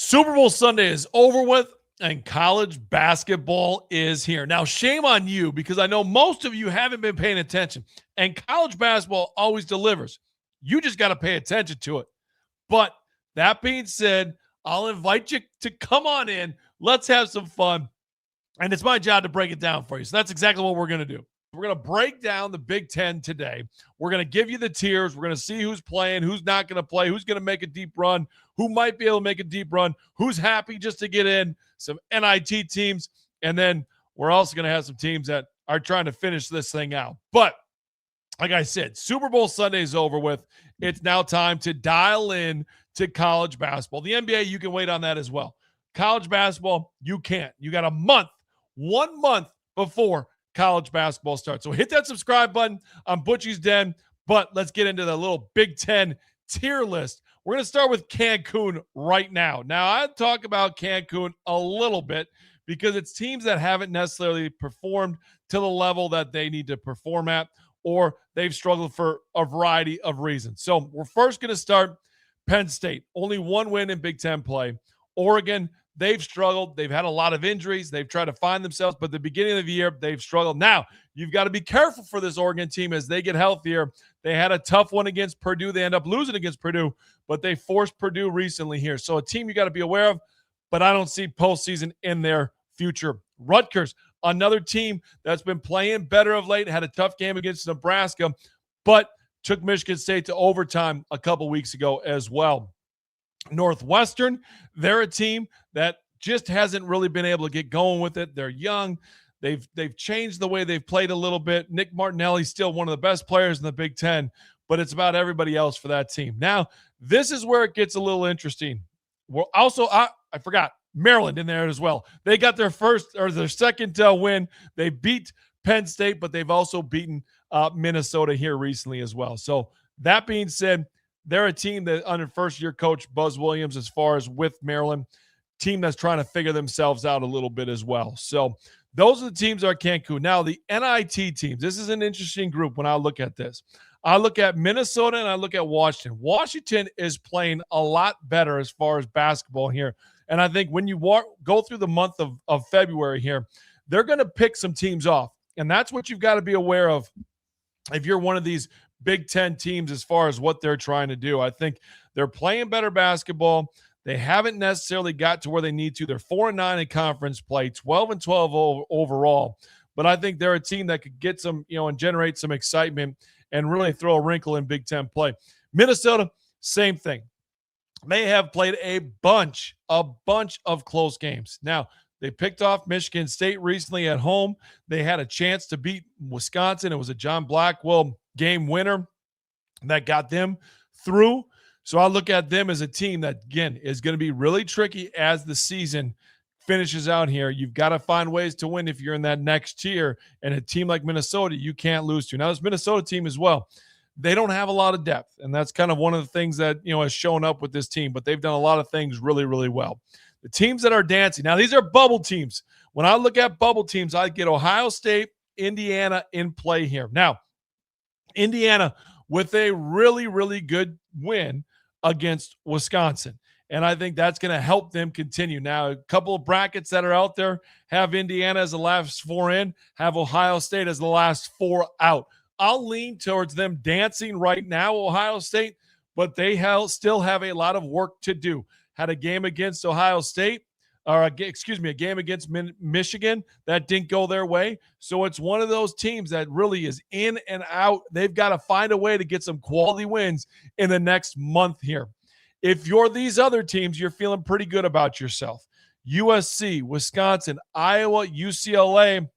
Super Bowl Sunday is over with and college basketball is here. Now, shame on you because I know most of you haven't been paying attention, and college basketball always delivers. You just got to pay attention to it. But that being said, I'll invite you to come on in. Let's have some fun. And it's my job to break it down for you. So that's exactly what we're going to do. We're going to break down the Big Ten today. We're going to give you the tiers. We're going to see who's playing, who's not going to play, who's going to make a deep run, who might be able to make a deep run, who's happy just to get in, some NIT teams. And then we're also going to have some teams that are trying to finish this thing out. But like I said, Super Bowl Sunday is over with. It's now time to dial in to college basketball. The NBA, you can wait on that as well. College basketball, you can't. You got a month, 1 month before college basketball starts. So hit that subscribe button on Butchie's Den, but let's get into the little Big Ten tier list. We're going to start with Cancun right now. Now, I talk about Cancun a little bit because it's teams that haven't necessarily performed to the level that they need to perform at, or they've struggled for a variety of reasons. So we're first going to start Penn State. Only one win in Big Ten play. Oregon, they've struggled. They've had a lot of injuries. They've tried to find themselves, but at the beginning of the year, they've struggled. Now, you've got to be careful for this Oregon team as they get healthier. They had a tough one against Purdue. They end up losing against Purdue, but they forced Purdue recently here. So a team you got to be aware of, but I don't see postseason in their future. Rutgers, another team that's been playing better of late, had a tough game against Nebraska, but took Michigan State to overtime a couple weeks ago as well. Northwestern, they're a team that just hasn't really been able to get going with it. They're young. They've changed the way they've played a little bit. Nick Martinelli's still one of the best players in the Big Ten, but it's about everybody else for that team. Now, this is where it gets a little interesting. Well, also, I forgot Maryland in there as well. They got their second win. They beat Penn State, but they've also beaten Minnesota here recently as well. So that being said, they're a team that under first-year coach Buzz Williams, as far as with Maryland, team that's trying to figure themselves out a little bit as well. So those are the teams that are Cancun. Now, the NIT teams, this is an interesting group when I look at this. I look at Minnesota and I look at Washington. Washington is playing a lot better as far as basketball here. And I think when you go through the month of February here, they're going to pick some teams off. And that's what you've got to be aware of if you're one of these Big Ten teams as far as what they're trying to do. I think they're playing better basketball. They haven't necessarily got to where they need to. They're 4-9 in conference play, 12-12 overall. But I think they're a team that could get some, and generate some excitement and really throw a wrinkle in Big Ten play. Minnesota, same thing. They have played a bunch of close games. Now, they picked off Michigan State recently at home. They had a chance to beat Wisconsin. It was a John Blackwell game winner that got them through. So I look at them as a team that, again, is going to be really tricky as the season finishes out here. You've got to find ways to win if you're in that next tier. And a team like Minnesota, you can't lose to. Now, this Minnesota team as well, they don't have a lot of depth. And that's kind of one of the things that, has shown up with this team. But they've done a lot of things really, really well. The teams that are dancing. Now, these are bubble teams. When I look at bubble teams, I get Ohio State, Indiana in play here. Now, Indiana with a really, really good win against Wisconsin. And I think that's going to help them continue. Now, a couple of brackets that are out there have Indiana as the last 4 in, have Ohio State as the last 4 out. I'll lean towards them dancing right now, Ohio State, but they still have a lot of work to do. Had a game against Ohio State, a game against Michigan that didn't go their way. So it's one of those teams that really is in and out. They've got to find a way to get some quality wins in the next month here. If you're these other teams, you're feeling pretty good about yourself. USC, Wisconsin, Iowa, UCLA,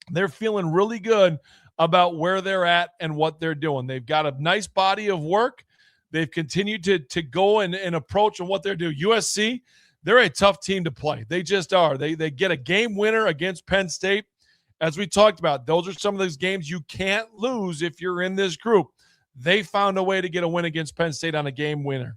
they're feeling really good about where they're at and what they're doing. They've got a nice body of work. They've continued to go and approach on what they're doing. USC, they're a tough team to play. They just are. They get a game winner against Penn State. As we talked about, those are some of those games you can't lose if you're in this group. They found a way to get a win against Penn State on a game winner.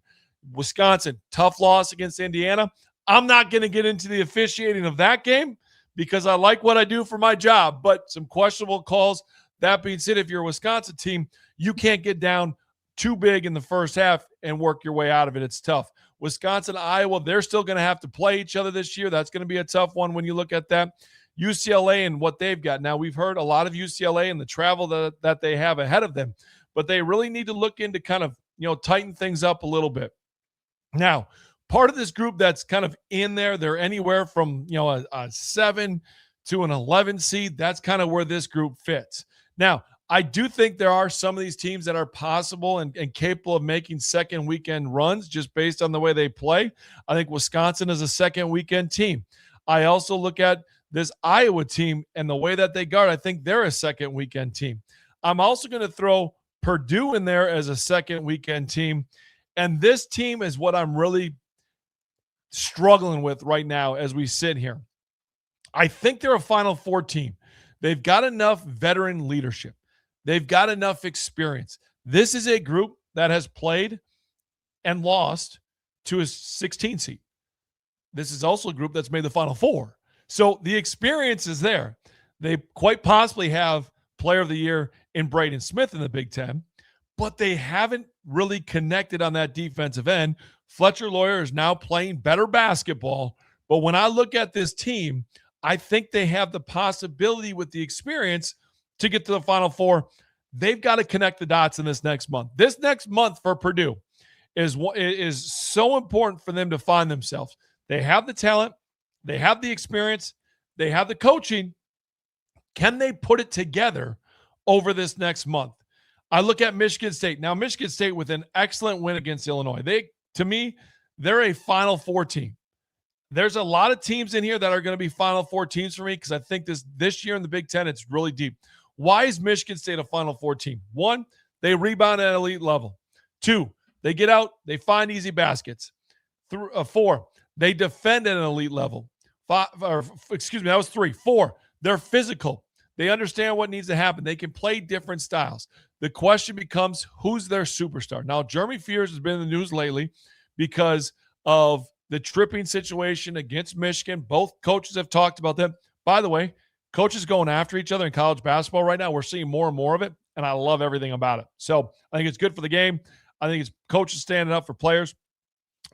Wisconsin, tough loss against Indiana. I'm not going to get into the officiating of that game because I like what I do for my job, but some questionable calls. That being said, if you're a Wisconsin team, you can't get down too big in the first half and work your way out of it. It's tough. Wisconsin, Iowa, they're still going to have to play each other this year. That's going to be a tough one when you look at that. UCLA and what they've got. Now, we've heard a lot of UCLA and the travel that they have ahead of them, but they really need to look into kind of, tighten things up a little bit. Now, part of this group that's kind of in there, they're anywhere from, a 7 to an 11 seed. That's kind of where this group fits. Now, I do think there are some of these teams that are possible and capable of making second weekend runs just based on the way they play. I think Wisconsin is a second weekend team. I also look at this Iowa team and the way that they guard. I think they're a second weekend team. I'm also going to throw Purdue in there as a second weekend team. And this team is what I'm really struggling with right now as we sit here. I think they're a Final Four team. They've got enough veteran leadership. They've got enough experience. This is a group that has played and lost to a 16 seed. This is also a group that's made the Final Four. So the experience is there. They quite possibly have player of the year in Braden Smith in the Big Ten, but they haven't really connected on that defensive end. Fletcher Loyer is now playing better basketball, but when I look at this team, I think they have the possibility with the experience to get to the Final Four. They've got to connect the dots in this next month. This next month for Purdue is so important for them to find themselves. They have the talent. They have the experience. They have the coaching. Can they put it together over this next month? I look at Michigan State. Now, Michigan State with an excellent win against Illinois. To me, they're a Final Four team. There's a lot of teams in here that are going to be Final Four teams for me because I think this year in the Big Ten, it's really deep. Why is Michigan State a Final Four team? 1, they rebound at an elite level. 2, they get out, they find easy baskets. 4, they defend at an elite level. 5, that was 3. 4, they're physical. They understand what needs to happen. They can play different styles. The question becomes, who's their superstar? Now, Jeremy Fears has been in the news lately because of the tripping situation against Michigan. Both coaches have talked about them. By the way, coaches going after each other in college basketball right now, we're seeing more and more of it, and I love everything about it. So I think it's good for the game. I think it's coaches standing up for players.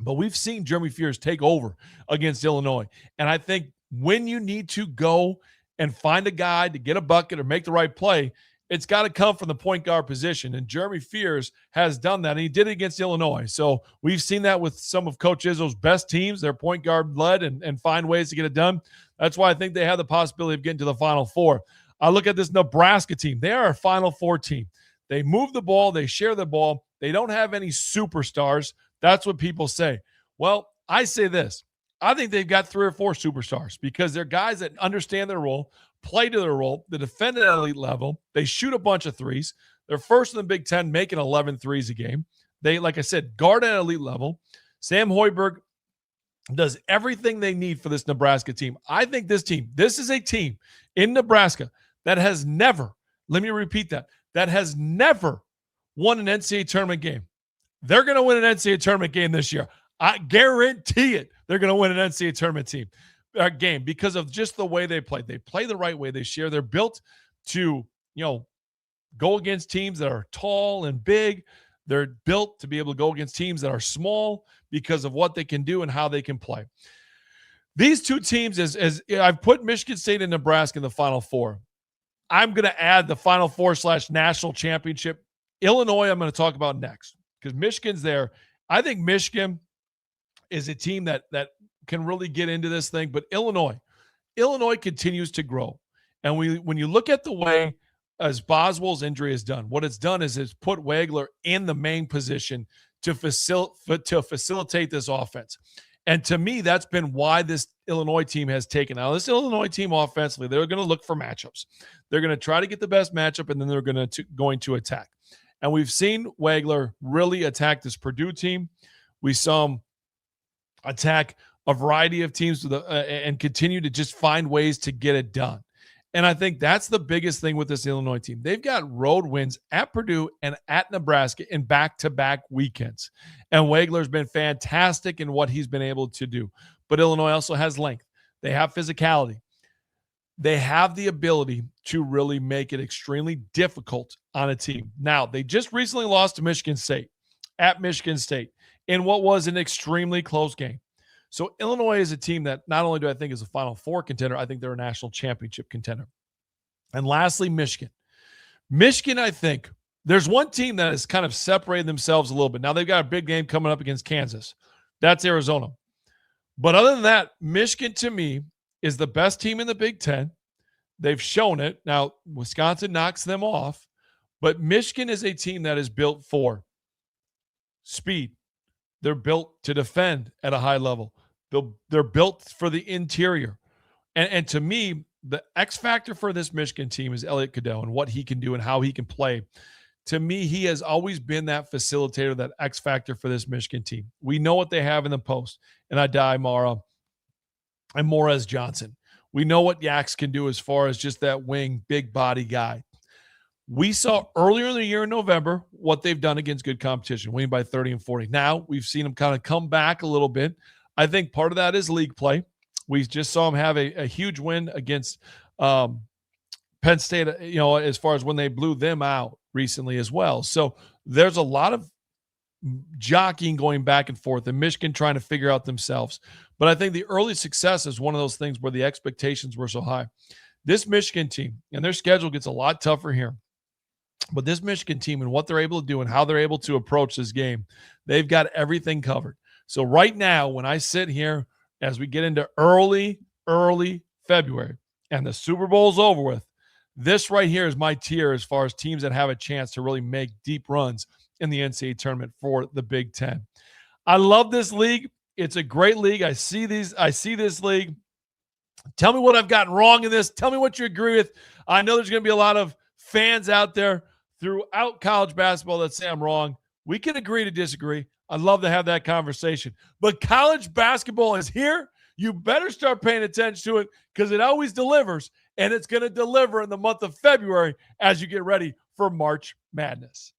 But we've seen Jeremy Fears take over against Illinois. And I think when you need to go and find a guy to get a bucket or make the right play, it's got to come from the point guard position. And Jeremy Fears has done that, and he did it against Illinois. So we've seen that with some of Coach Izzo's best teams. They're point guard led and find ways to get it done. That's why I think they have the possibility of getting to the Final Four. I look at this Nebraska team. They are a Final Four team. They move the ball. They share the ball. They don't have any superstars. That's what people say. Well, I say this. I think they've got 3 or 4 superstars because they're guys that understand their role, play to their role, they defend at an elite level, they shoot a bunch of threes. They're first in the Big Ten, making 11 threes a game. They, like I said, guard at an elite level. Sam Hoiberg does everything they need for this Nebraska team. I think this is a team in Nebraska that has never, let me repeat that has never won an NCAA tournament game. They're going to win an NCAA tournament game this year. I guarantee it. They're going to win an NCAA tournament game because of just the way they play. They play the right way. They share. They're built to, go against teams that are tall and big. They're built to be able to go against teams that are small because of what they can do and how they can play. These two teams, as I've put Michigan State and Nebraska in the Final Four, I'm going to add the Final Four / national championship. Illinois, I'm going to talk about next because Michigan's there. I think Michigan is a team that can really get into this thing, but Illinois continues to grow. And when you look at the way as Boswell's injury has done, what it's done is it's put Wagler in the main position to facilitate this offense. And to me, that's been why this Illinois team has taken. Now, this Illinois team offensively, they're going to look for matchups. They're going to try to get the best matchup, and then they're going to attack. And we've seen Wagler really attack this Purdue team. We saw him attack a variety of teams and continue to just find ways to get it done. And I think that's the biggest thing with this Illinois team. They've got road wins at Purdue and at Nebraska in back-to-back weekends. And Wagler's been fantastic in what he's been able to do. But Illinois also has length. They have physicality. They have the ability to really make it extremely difficult on a team. Now, they just recently lost to Michigan State at Michigan State. in what was an extremely close game. So Illinois is a team that not only do I think is a Final Four contender, I think they're a national championship contender. And lastly, Michigan. Michigan, I think, there's one team that has kind of separated themselves a little bit. Now they've got a big game coming up against Kansas. That's Arizona. But other than that, Michigan to me is the best team in the Big Ten. They've shown it. Now, Wisconsin knocks them off, but Michigan is a team that is built for speed. They're built to defend at a high level. They're built for the interior. And to me, the X factor for this Michigan team is Elliot Cadeau and what he can do and how he can play. To me, he has always been that facilitator, that X factor for this Michigan team. We know what they have in the post, and Adai Mara and Morez Johnson. We know what Yax can do as far as just that wing, big body guy. We saw earlier in the year in November what they've done against good competition, winning by 30 and 40. Now we've seen them kind of come back a little bit. I think part of that is league play. We just saw them have a huge win against Penn State, as far as when they blew them out recently as well. So there's a lot of jockeying going back and forth, and Michigan trying to figure out themselves. But I think the early success is one of those things where the expectations were so high. This Michigan team, and their schedule gets a lot tougher here, but this Michigan team and what they're able to do and how they're able to approach this game, they've got everything covered. So right now, when I sit here as we get into early February and the Super Bowl's over with, this right here is my tier as far as teams that have a chance to really make deep runs in the NCAA tournament for the Big Ten. I love this league. It's a great league. I see this league. Tell me what I've gotten wrong in this. Tell me what you agree with. I know there's going to be a lot of fans out there throughout college basketball that say I'm wrong. We can agree to disagree. I'd love to have that conversation. But college basketball is here. You better start paying attention to it because it always delivers, and it's going to deliver in the month of February as you get ready for March Madness.